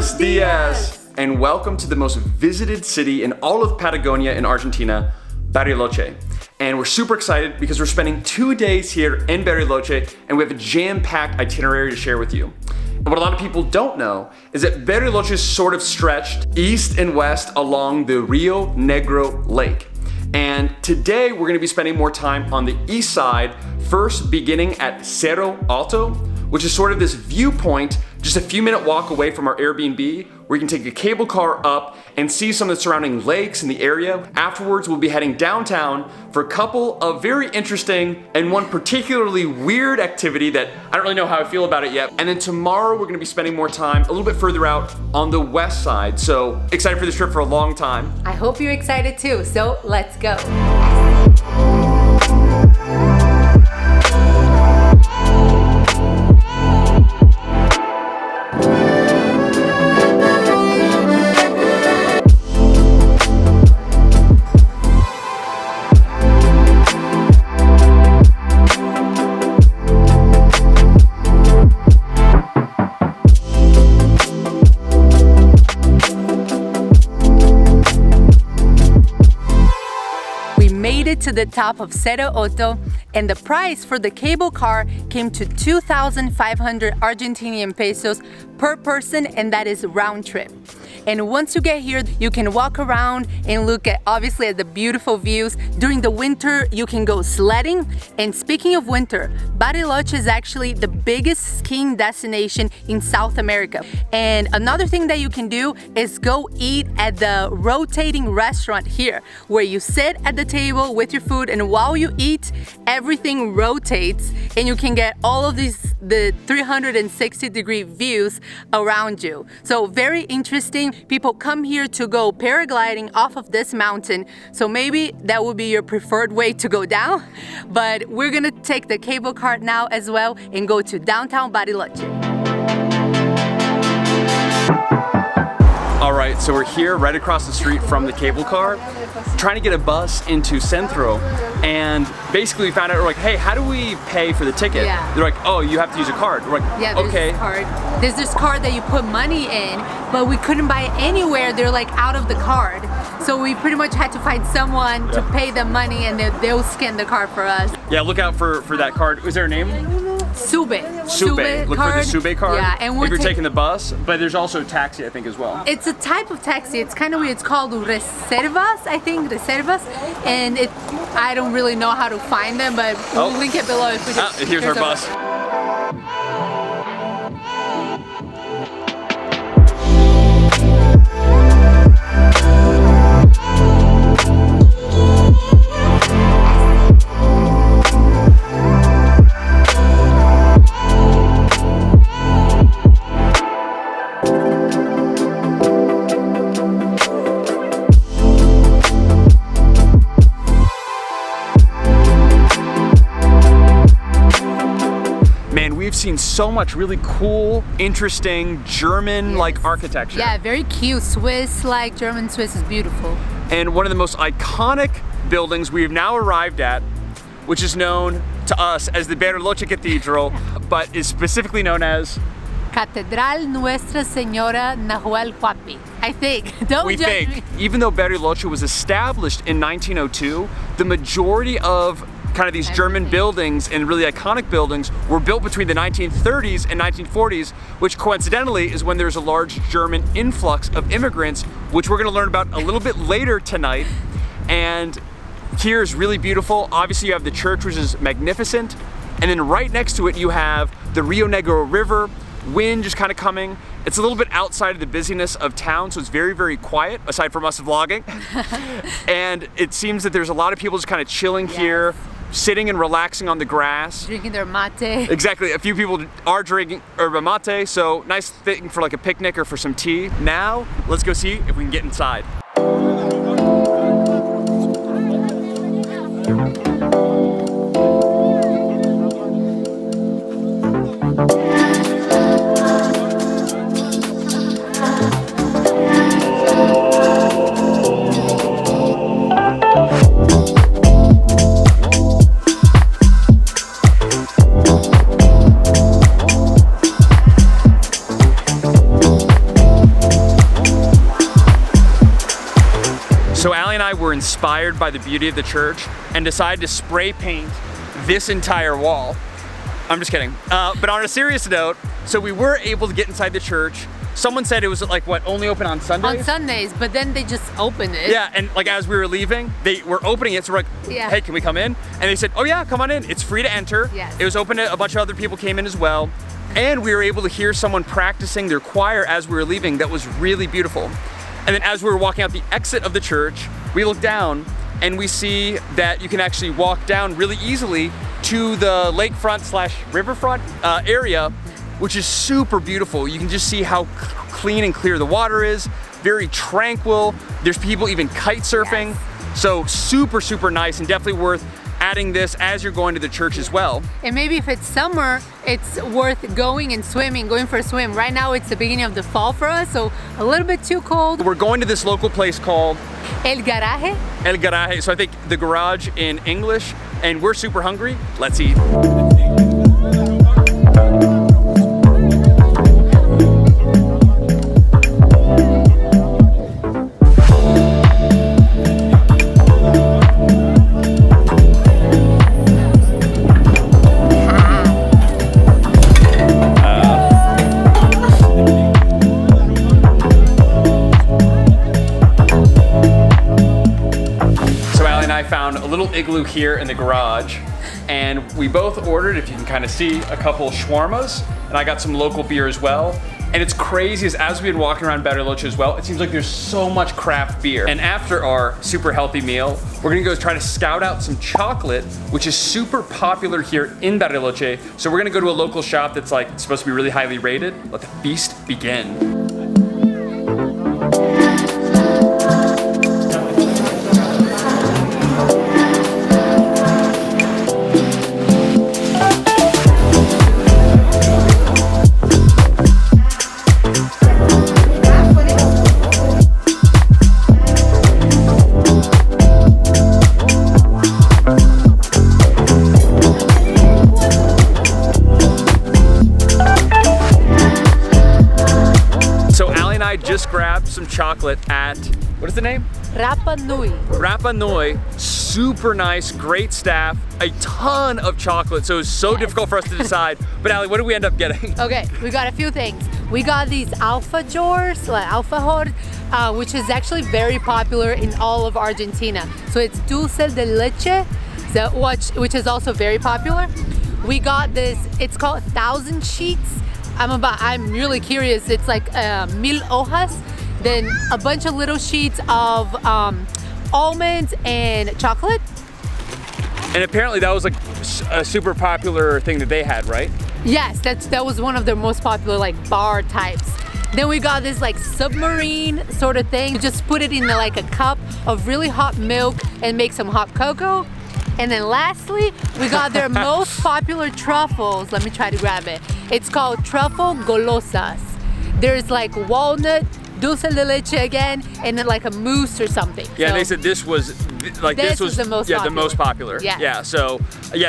Buenos dias! And welcome to the most visited city in all of Patagonia in Argentina, Bariloche. And we're super excited because we're spending 2 days here in Bariloche and we have a jam-packed itinerary to share with you. And what a lot of people don't know is that Bariloche is sort of stretched east and west along the Rio Negro Lake. And today we're gonna be spending more time on the east side, first beginning at Cerro Alto, which is sort of this viewpoint just a few minute walk away from our Airbnb where you can take a cable car up and see some of the surrounding lakes in the area. Afterwards, we'll be heading downtown for a couple of very interesting and one particularly weird activity that I don't really know how I feel about it yet. And then tomorrow, we're gonna be spending more time a little bit further out on the west side. So excited for this trip for a long time. I hope you're excited too, so let's go. To the top of Cerro Alto, and the price for the cable car came to 2,500 Argentinian pesos per person, and that is round trip. And once you get here, you can walk around and look at obviously at the beautiful views. During the winter, you can go sledding. And speaking of winter, Bariloche is actually the biggest skiing destination in South America. And another thing that you can do is go eat at the rotating restaurant here, where you sit at the table with your food, and while you eat, everything rotates and you can get all of the 360-degree views around you. So very interesting. People come here to go paragliding off of this mountain. So maybe that would be your preferred way to go down. But we're gonna take the cable car now as well and go to downtown Bariloche. All right, so we're here right across the street from the cable car, trying to get a bus into Centro, and basically we found out, we're like, hey, how do we pay for the ticket? Yeah. They're like, oh, you have to use a card. We're like, yeah, there's okay. This card. There's this card that you put money in, but we couldn't buy it anywhere. They're like out of the card. So we pretty much had to find someone to pay the money, and they'll scan the card for us. Yeah, look out for that card. Is there a name? Sube. Look card. for the Sube card. Yeah, and if you're taking the bus, but there's also taxi, I think, as well. It's a type of taxi. It's kind of weird. It's called reservas, I think, reservas, and I don't really know how to find them, but we'll link it below if we can. Here's our bus. We've seen so much really cool, interesting German-like architecture. Yeah, very cute. Swiss-like, German Swiss is beautiful. And one of the most iconic buildings we've now arrived at, which is known to us as the Bariloche Cathedral, but is specifically known as Catedral Nuestra Señora Nahuel Huapi, I think. Don't judge me. Even though Bariloche was established in 1902, the majority of kind of these German buildings and really iconic buildings were built between the 1930s and 1940s, which coincidentally is when there's a large German influx of immigrants, which we're gonna learn about a little bit later tonight. And here is really beautiful. Obviously you have the church, which is magnificent. And then right next to it, you have the Rio Negro River, wind just kind of coming. It's a little bit outside of the busyness of town, so it's very, very quiet, aside from us vlogging. And it seems that there's a lot of people just kind of chilling here, sitting and relaxing on the grass. Drinking their mate. Exactly, a few people are drinking yerba mate, so nice thing for like a picnic or for some tea. Now, let's go see if we can get inside. So Allie and I were inspired by the beauty of the church and decided to spray paint this entire wall. I'm just kidding. But on a serious note, so we were able to get inside the church. Someone said it was like, what, only open on Sundays? On Sundays, but then they just opened it. Yeah, and like as we were leaving, they were opening it, so we're like, hey, can we come in? And they said, oh yeah, come on in. It's free to enter. Yes. It was open to a bunch of other people came in as well. And we were able to hear someone practicing their choir as we were leaving. That was really beautiful. And then as we were walking out the exit of the church, we look down and we see that you can actually walk down really easily to the lakefront / riverfront area, which is super beautiful. You can just see how clean and clear the water is, very tranquil. There's people even kite surfing. Yes. So super, super nice and definitely worth adding this as you're going to the church as well. And maybe if it's summer, it's worth going and swimming, going for a swim. Right now it's the beginning of the fall for us, so a little bit too cold. We're going to this local place called El Garaje. El Garaje, so I think the garage in English, and we're super hungry. Let's eat. Found a little igloo here in the garage, and we both ordered, if you can kind of see, a couple shawarmas, and I got some local beer as well. And it's crazy as we've been walking around Bariloche as well, it seems like there's so much craft beer. And after our super healthy meal, we're gonna go try to scout out some chocolate, which is super popular here in Bariloche. So we're gonna go to a local shop that's like supposed to be really highly rated. Let the feast begin. Just grabbed some chocolate at, what is the name? Rapa Nui. Rapa Nui, super nice, great staff, a ton of chocolate, so it was so difficult for us to decide. But Allie, what did we end up getting? Okay, we got a few things. We got these alfajors, like alfajor, which is actually very popular in all of Argentina. So it's dulce de leche, which is also very popular. We got this, it's called 1,000 sheets. I'm really curious. It's like 1000 hojas, then a bunch of little sheets of almonds and chocolate. And apparently that was like a super popular thing that they had, right? Yes, that was one of their most popular like bar types. Then we got this like submarine sort of thing. Just put it in like a cup of really hot milk and make some hot cocoa. And then lastly, we got their most popular truffles. Let me try to grab it. It's called truffle golosas. There's like walnut, dulce de leche again, and then like a mousse or something. Yeah, so, they said this was like this was the most popular. The most popular. Yes. Yeah. So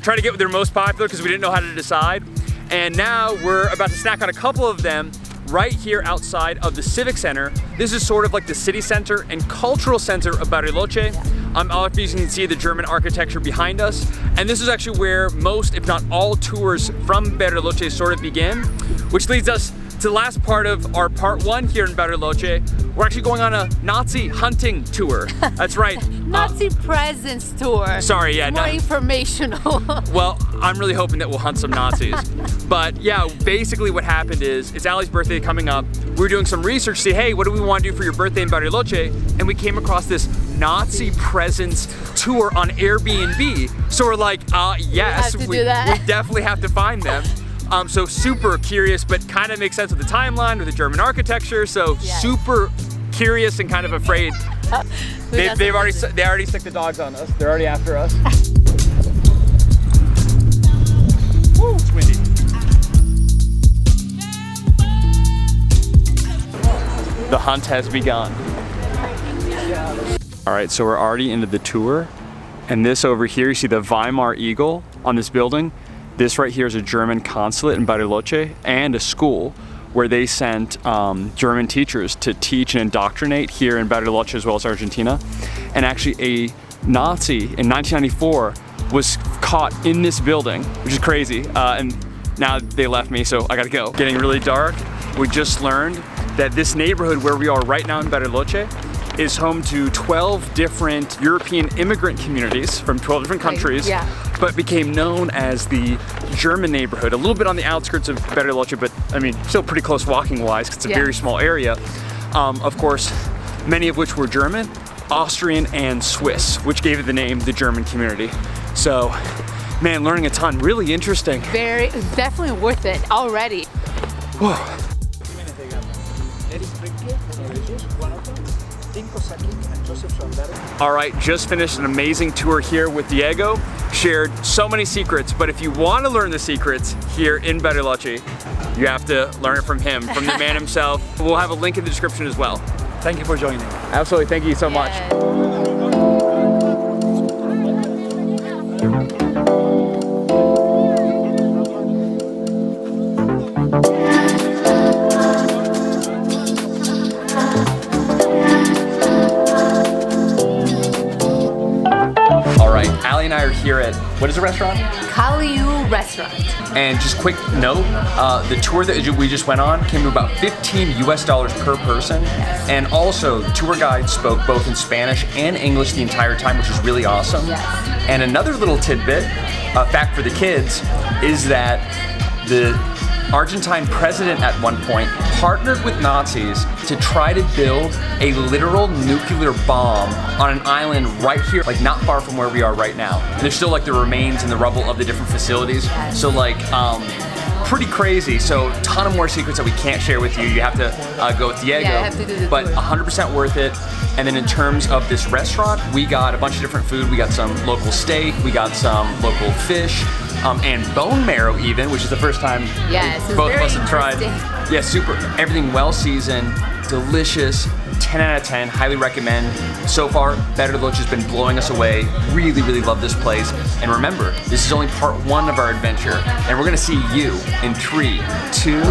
try to get their most popular because we didn't know how to decide. And now we're about to snack on a couple of them right here outside of the Civic Center. This is sort of like the city center and cultural center of Bariloche. Obviously you can see the German architecture behind us. And this is actually where most, if not all, tours from Bariloche sort of begin, which leads us to the last part of our part one here in Bariloche. We're actually going on a Nazi hunting tour. That's right. Nazi presence tour. Sorry, yeah. More informational. Well, I'm really hoping that we'll hunt some Nazis. But yeah, basically what happened is, it's Allie's birthday coming up. We were doing some research to say, hey, what do we want to do for your birthday in Bariloche? And we came across this Nazi presence tour on Airbnb. So we're like, yes, we definitely have to find them. So super curious, but kind of makes sense with the timeline, with the German architecture. So super curious and kind of afraid. They already stick the dogs on us. They're already after us. Woo, it's windy. The hunt has begun. All right, so we're already into the tour. And this over here, you see the Weimar Eagle on this building. This right here is a German consulate in Bariloche and a school where they sent German teachers to teach and indoctrinate here in Bariloche as well as Argentina. and actually a Nazi in 1994 was caught in this building, which is crazy. And now they left me, so I gotta go. Getting really dark. We just learned that this neighborhood where we are right now in Bariloche is home to 12 different European immigrant communities from 12 different countries, but became known as the German neighborhood, a little bit on the outskirts of Bariloche, but I mean, still pretty close walking wise, because it's a very small area. Of course, many of which were German, Austrian, and Swiss, which gave it the name the German community. So, man, learning a ton, really interesting. Definitely worth it already. Whoa. All right, just finished an amazing tour here with Diego. Shared so many secrets, but if you want to learn the secrets here in Bariloche, you have to learn it from him, from the man himself. We'll have a link in the description as well. Thank you for joining. Absolutely, thank you so much. Ali and I are here at, what is the restaurant? Kaliu Restaurant. And just quick note, the tour that we just went on came to about $15 US per person. And also, tour guide spoke both in Spanish and English the entire time, which was really awesome. And another little tidbit, fact for the kids, is that the Argentine president at one point partnered with Nazis to try to build a literal nuclear bomb on an island right here, like not far from where we are right now. And there's still like the remains and the rubble of the different facilities. So like, pretty crazy. So ton of more secrets that we can't share with you. You have to go with Diego, I have to do the but tour. 100% worth it. And then in terms of this restaurant, we got a bunch of different food. We got some local steak, we got some local fish, and bone marrow even, which is the first time both of us have tried. Yeah, super, everything well seasoned, delicious, 10 out of 10, highly recommend. So far, Bariloche has been blowing us away. Really, really love this place. And remember, this is only part one of our adventure, and we're gonna see you in 3, 2,